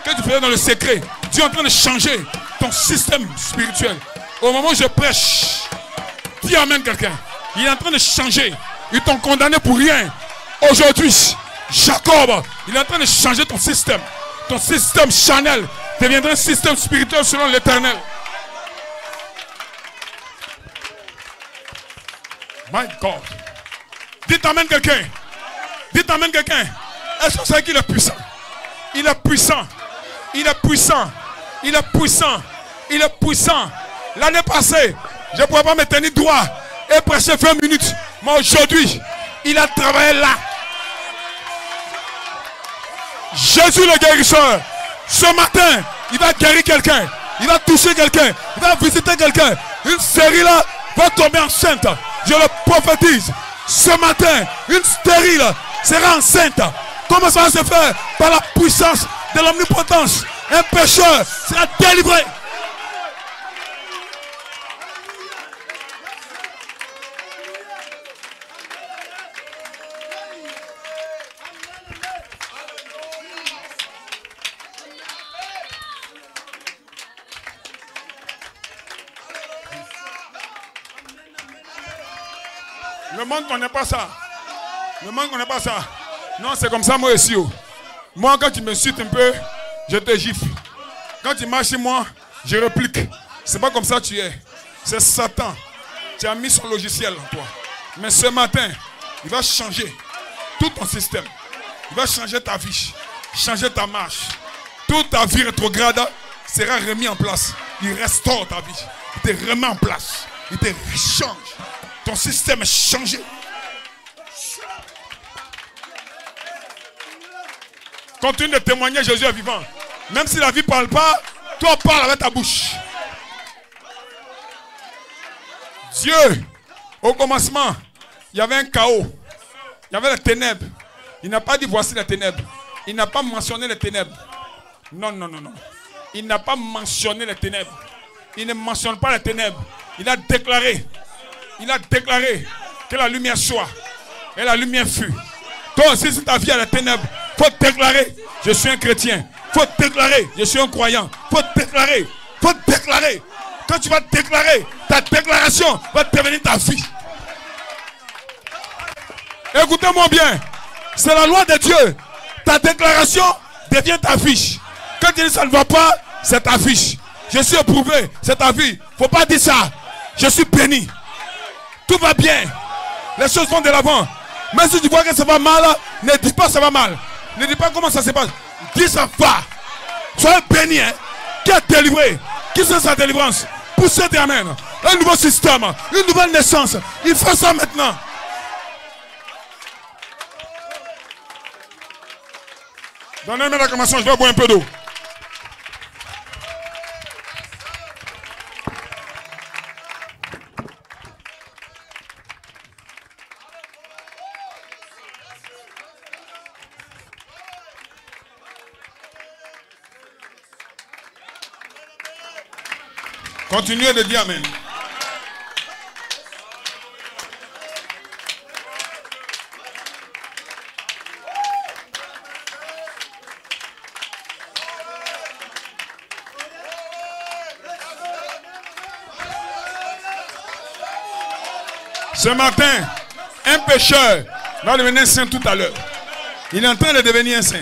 que tu faisais dans le secret. Dieu est en train de changer ton système spirituel. Au moment où je prêche, dis amen quelqu'un. Il est en train de changer. Ils t'ont condamné pour rien. Aujourd'hui, Jacob, il est en train de changer ton système. Ton système charnel deviendra un système spirituel selon l'Éternel. My God. Dites amen quelqu'un. Dites amen quelqu'un. Est-ce que vous savez qu'il est puissant? Il est puissant. Il est puissant. Il est puissant. Il est puissant. L'année passée, je ne pouvais pas me tenir droit et prêcher 20 minutes. Mais aujourd'hui, il a travaillé là. Jésus le guérisseur. Ce matin, il va guérir quelqu'un. Il va toucher quelqu'un. Il va visiter quelqu'un. Une stérile va tomber enceinte. Je le prophétise. Ce matin, une stérile sera enceinte. Comment ça va se faire? Par la puissance de l'omnipotence. Un pécheur sera délivré. Le monde ne connaît pas ça. Le monde ne connaît pas ça. Non, c'est comme ça moi aussi. Moi, quand tu me cites un peu, je te gifle. Quand tu marches chez moi, je réplique. C'est pas comme ça que tu es. C'est Satan. Tu as mis son logiciel en toi. Mais ce matin, il va changer tout ton système. Il va changer ta vie. Changer ta marche. Toute ta vie rétrograde sera remis en place. Il restaure ta vie. Il te remet en place. Il te change. Ton système est changé. Continue de témoigner, Jésus est vivant. Même si la vie ne parle pas, toi parle avec ta bouche. Dieu, au commencement, il y avait un chaos. Il y avait les ténèbres. Il n'a pas dit voici les ténèbres. Il n'a pas mentionné les ténèbres. Non, non, non, non. Il n'a pas mentionné les ténèbres. Il ne mentionne pas les ténèbres. Il a déclaré. Il a déclaré que la lumière soit. Et la lumière fut. Toi aussi, si ta vie à la ténèbre, il faut déclarer, je suis un chrétien. Il faut déclarer, je suis un croyant. Il faut déclarer. Il faut déclarer. Quand tu vas déclarer, ta déclaration va devenir ta vie. Écoutez-moi bien. C'est la loi de Dieu. Ta déclaration devient ta fiche. Quand tu dis ça ne va pas, c'est ta fiche. Je suis éprouvé, c'est ta vie. Il ne faut pas dire ça. Je suis béni. Tout va bien. Les choses vont de l'avant. Même si tu vois que ça va mal, ne dis pas ça va mal. Ne dis pas comment ça se passe. Dis ça va. Soyez béni. Hein? Qui a délivré? Qui c'est sa délivrance? Poussez des amens. Un nouveau système. Une nouvelle naissance. Il faut ça maintenant. Donnez-moi l'acclamation. Je dois boire un peu d'eau. Continuez de dire amen. Ce matin, un pécheur va devenir saint tout à l'heure. Il est en train de devenir un saint.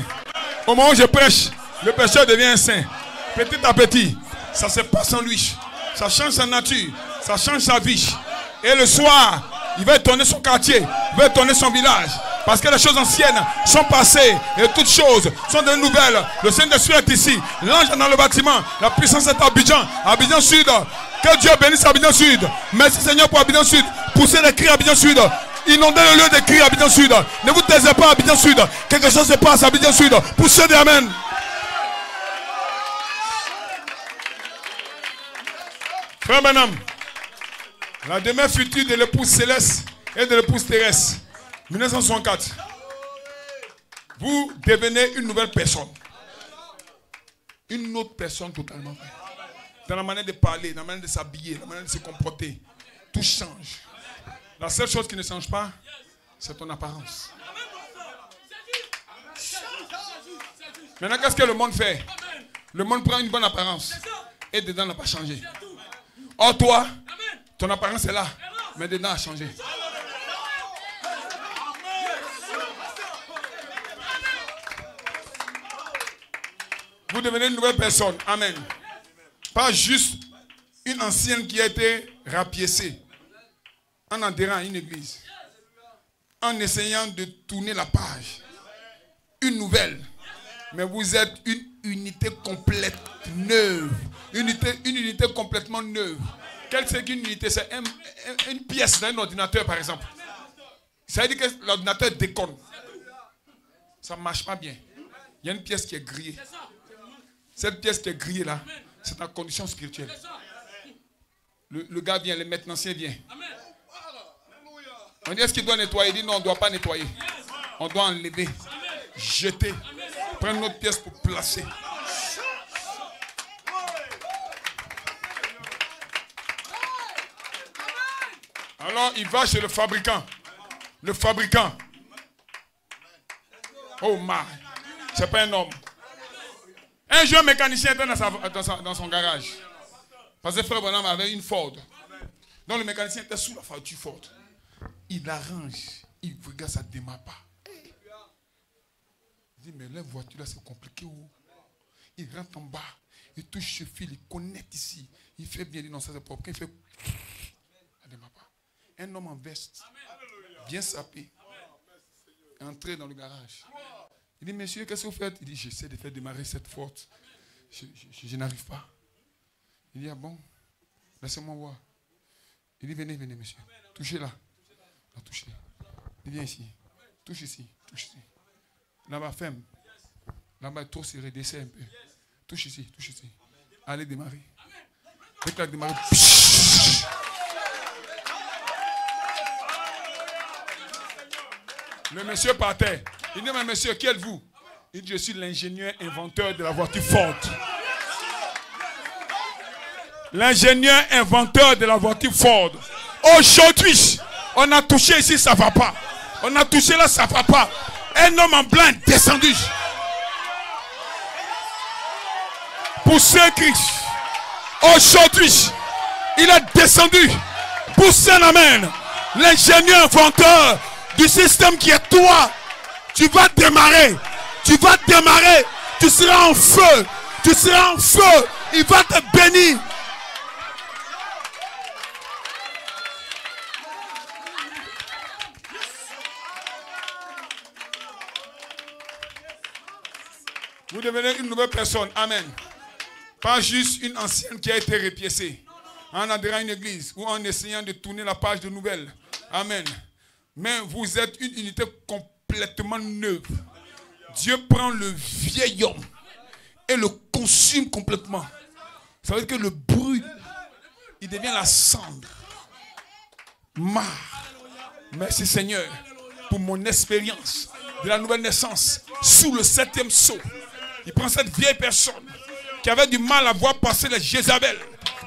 Au moment où je prêche, le pécheur devient un saint. Petit à petit, ça se passe en lui. Ça change sa nature, ça change sa vie. Et le soir, il va étonner son quartier, il va étonner son village. Parce que les choses anciennes sont passées et toutes choses sont de nouvelles. Le Saint-Esprit est ici, l'ange est dans le bâtiment, la puissance est à Abidjan, Abidjan Sud. Que Dieu bénisse Abidjan Sud. Merci Seigneur pour Abidjan Sud. Poussez les cris à Abidjan Sud. Inondez le lieu des cris à Abidjan Sud. Ne vous taisez pas à Abidjan Sud. Quelque chose se passe à Abidjan Sud. Poussez des amen. Frère Benham, la demeure future de l'épouse céleste et de l'épouse terrestre, 1964, vous devenez une nouvelle personne. Une autre personne totalement. Dans la manière de parler, dans la manière de s'habiller, dans la manière de se comporter, tout change. La seule chose qui ne change pas, c'est ton apparence. Maintenant, qu'est-ce que le monde fait? Le monde prend une bonne apparence et dedans n'a pas changé. Or toi, ton apparence est là, mais dedans a changé. Vous devenez une nouvelle personne. Amen. Pas juste une ancienne qui a été rapiécée en enterrant à une église, en essayant de tourner la page. Une nouvelle. Mais vous êtes une unité complète, neuve. Une unité complètement neuve. Quelle c'est qu'une unité? C'est une pièce d'un ordinateur, par exemple. Ça veut dire que l'ordinateur déconne. Ça ne marche pas bien. Il y a une pièce qui est grillée. Cette pièce qui est grillée là, c'est ta condition spirituelle. Le gars vient, le maintenancier vient. On dit est-ce qu'il doit nettoyer? Il dit non, on ne doit pas nettoyer. On doit enlever, jeter, prendre une autre pièce pour placer. Alors il va chez le fabricant. Le fabricant. Oh my. C'est pas un homme. Un jeune mécanicien était dans son garage. Parce que frère Branham avait une Ford. Donc le mécanicien était sous la voiture Ford. Il arrange. Il regarde, ça ne démarre pas. Il dit, mais la voiture là c'est compliqué. Il rentre en bas. Il touche ce fil. Il connecte ici. Il fait bien. Il dit non, ça c'est propre. Quand il fait, ça ne démarre pas. Un homme en veste, bien sapé, entré dans le garage. Il dit, monsieur, qu'est-ce que vous faites? Il dit, j'essaie de faire démarrer cette Ford. Je n'arrive pas. Il dit, ah bon, laissez-moi voir. Il dit, venez, monsieur. Touchez-la. Touchez. Il vient ici. Touche ici. Touche ici. Là-bas, ferme. Là-bas, trop serré, desserre un peu. Touche ici. Allez démarrer. Dès que la démarrer, le monsieur partait. Il dit, mais monsieur, qui êtes-vous? Il dit, je suis l'ingénieur inventeur de la voiture Ford. L'ingénieur inventeur de la voiture Ford. Aujourd'hui, on a touché ici, ça ne va pas. On a touché là, ça ne va pas. Un homme en blanc est descendu. Pour ce Christ. Aujourd'hui, il est descendu. Pour un amen. L'ingénieur inventeur du système qui est toi. Tu vas démarrer. Tu vas démarrer. Tu seras en feu. Tu seras en feu. Il va te bénir. Vous devenez une nouvelle personne. Amen. Pas juste une ancienne qui a été repiécée. En adhérant à une église ou en essayant de tourner la page de nouvelles. Amen. Mais vous êtes une unité complètement neuve. Dieu prend le vieil homme et le consume complètement. Ça veut dire que le brûle, il devient la cendre. Merci Seigneur pour mon expérience de la nouvelle naissance sous le 7e sceau. Il prend cette vieille personne qui avait du mal à voir passer les Jézabel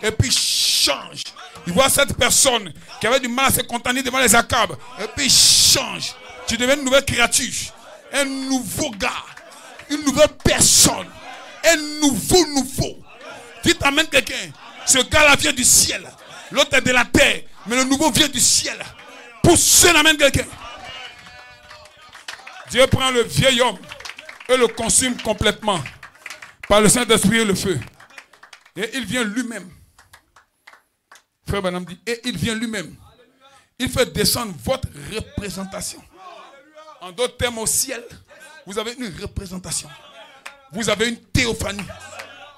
et puis change. Il voit cette personne qui avait du mal à se contenter devant les Akab et puis change. Tu deviens une nouvelle créature, un nouveau gars, une nouvelle personne, un nouveau. Dites amen quelqu'un. Ce gars-là vient du ciel, l'autre est de la terre, mais le nouveau vient du ciel. Poussez amen quelqu'un. Dieu prend le vieil homme et le consume complètement par le Saint-Esprit et le feu. Et il vient lui-même. Frère Branham dit, et il vient lui-même. Il fait descendre votre représentation. En d'autres termes, au ciel, vous avez une représentation. Vous avez une théophanie.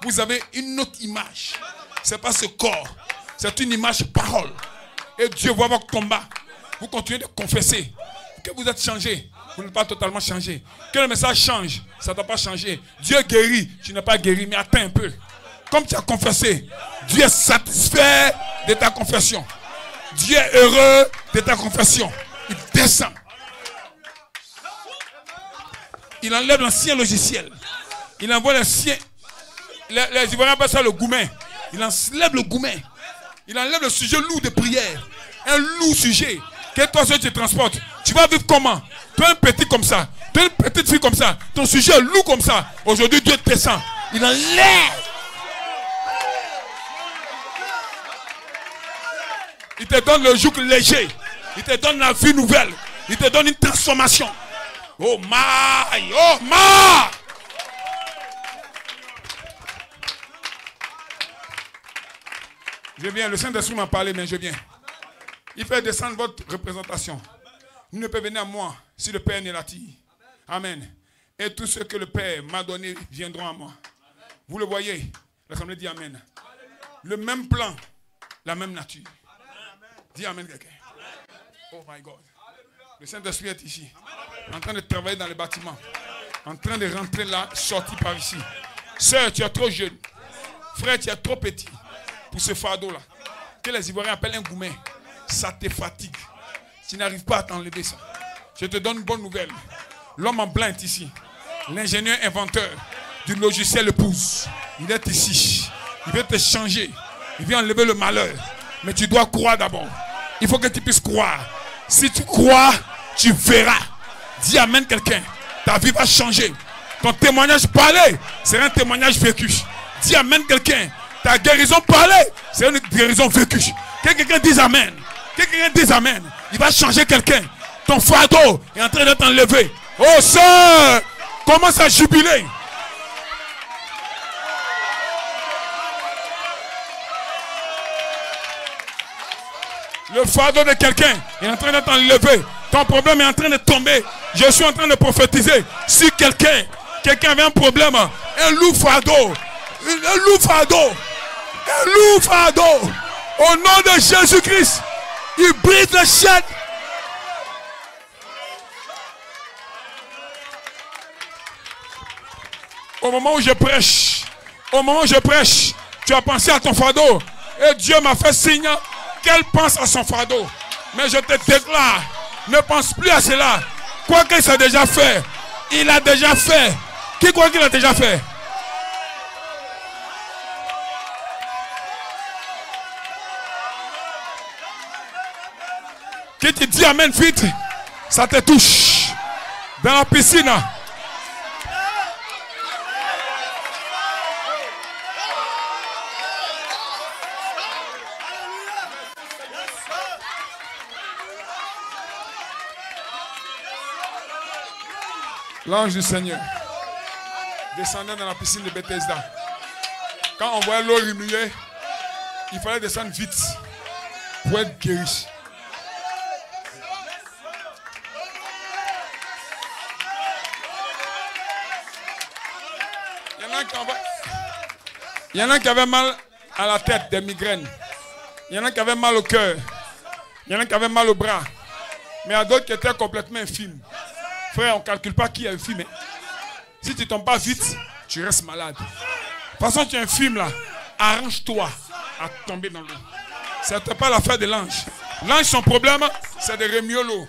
Vous avez une autre image. Ce n'est pas ce corps. C'est une image parole. Et Dieu voit votre combat. Vous continuez de confesser que vous êtes changé. Vous n'êtes pas totalement changé. Que le message change, ça ne doit pas changer. Dieu guérit, tu n'es pas guéri, mais attends un peu. Comme tu as confessé, Dieu est satisfait de ta confession. Dieu est heureux de ta confession. Il descend. Il enlève l'ancien logiciel. Il envoie l'ancien. Les Ivoiriens appellent ça le goumen. Il enlève le goumen. Il enlève le sujet lourd de prière. Un lourd sujet. Que toi, si tu transportes, tu vas vivre comment? Toi, un petit comme ça. Toi, une petite fille comme ça. Ton sujet est lourd comme ça. Aujourd'hui, Dieu descend. Il enlève. Il te donne le joug léger. Il te donne la vie nouvelle. Il te donne une transformation. Oh my! Oh my! Je viens, le Saint-Esprit m'a parlé, mais je viens. Il fait descendre votre représentation. Vous ne pouvez venir à moi si le Père ne l'attire. Amen. Et tout ce que le Père m'a donné viendront à moi. Vous le voyez? L'Assemblée dit Amen. Le même plan, la même nature. Dis Amen quelqu'un. Oh my God. Le Saint-Esprit est ici. En train de travailler dans les bâtiments. En train de rentrer là, sortir par ici. Sœur, tu es trop jeune. Frère, tu es trop petit pour ce fardeau-là. Que les Ivoiriens appellent un goumet. Ça te fatigue. Tu n'arrives pas à t'enlever ça. Je te donne une bonne nouvelle. L'homme en blanc est ici. L'ingénieur inventeur du logiciel épouse. Il est ici. Il veut te changer. Il vient enlever le malheur. Mais tu dois croire d'abord. Il faut que tu puisses croire. Si tu crois, tu verras. Dis amen quelqu'un. Ta vie va changer. Ton témoignage parlé sera un témoignage vécu. Dis amen quelqu'un. Ta guérison parlée c'est une guérison vécue. Que quelqu'un dise amen. Que quelqu'un dise amen. Il va changer quelqu'un. Ton fardeau est en train de t'enlever. Oh sœur, commence à jubiler. Le fardeau de quelqu'un est en train de t'enlever. Ton problème est en train de tomber. Je suis en train de prophétiser. Si quelqu'un avait un problème, un lourd fardeau, un lourd fardeau, un lourd fardeau, au nom de Jésus-Christ, il brise le chaîne. Au moment où je prêche, tu as pensé à ton fardeau. Et Dieu m'a fait signe qu'elle pense à son fardeau. Mais je te déclare, ne pense plus à cela. Quoi qu'il s'est déjà fait, il a déjà fait. Qui croit qu'il a déjà fait? Qui te dit amen vite, ça te touche. Dans la piscine. L'ange du Seigneur descendait dans la piscine de Bethesda. Quand on voyait l'eau remuer, il fallait descendre vite pour être guéri. Il y en a qui avaient mal à la tête, des migraines. Il y en a qui avaient mal au cœur. Il y en a qui avaient mal au bras. Mais il y a d'autres qui étaient complètement infimes. Frère, on ne calcule pas qui est infime. Si tu ne tombes pas vite, tu restes malade. De toute façon, tu es infime là. Arrange-toi à tomber dans l'eau. Ce n'est pas l'affaire de l'ange. L'ange, son problème, c'est de remuer l'eau.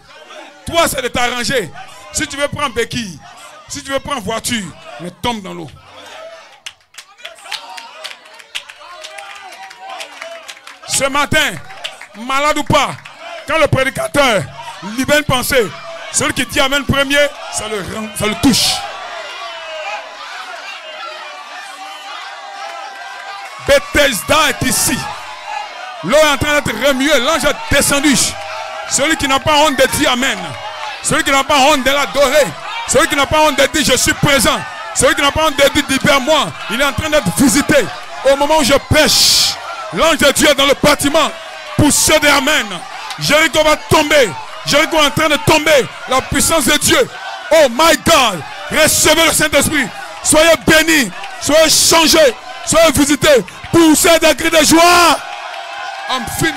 Toi, c'est de t'arranger. Si tu veux prendre béquille, si tu veux prendre voiture, mais tombe dans l'eau. Ce matin, malade ou pas, quand le prédicateur libère une pensée, celui qui dit amen premier, ça le touche. Bethesda est ici. L'eau est en train d'être remuée. L'ange est descendu. Celui qui n'a pas honte de dire amen. Celui qui n'a pas honte de l'adorer. Celui qui n'a pas honte de dire je suis présent. Celui qui n'a pas honte de dire libère-moi. Il est en train d'être visité. Au moment où je prêche, l'ange de Dieu est dans le bâtiment pour ceux de amen. Jéricho va tomber. Jéricho est en train de tomber. La puissance de Dieu. Oh my God. Recevez le Saint-Esprit. Soyez bénis. Soyez changés. Soyez visités. Poussez des cris de joie. I'm finished.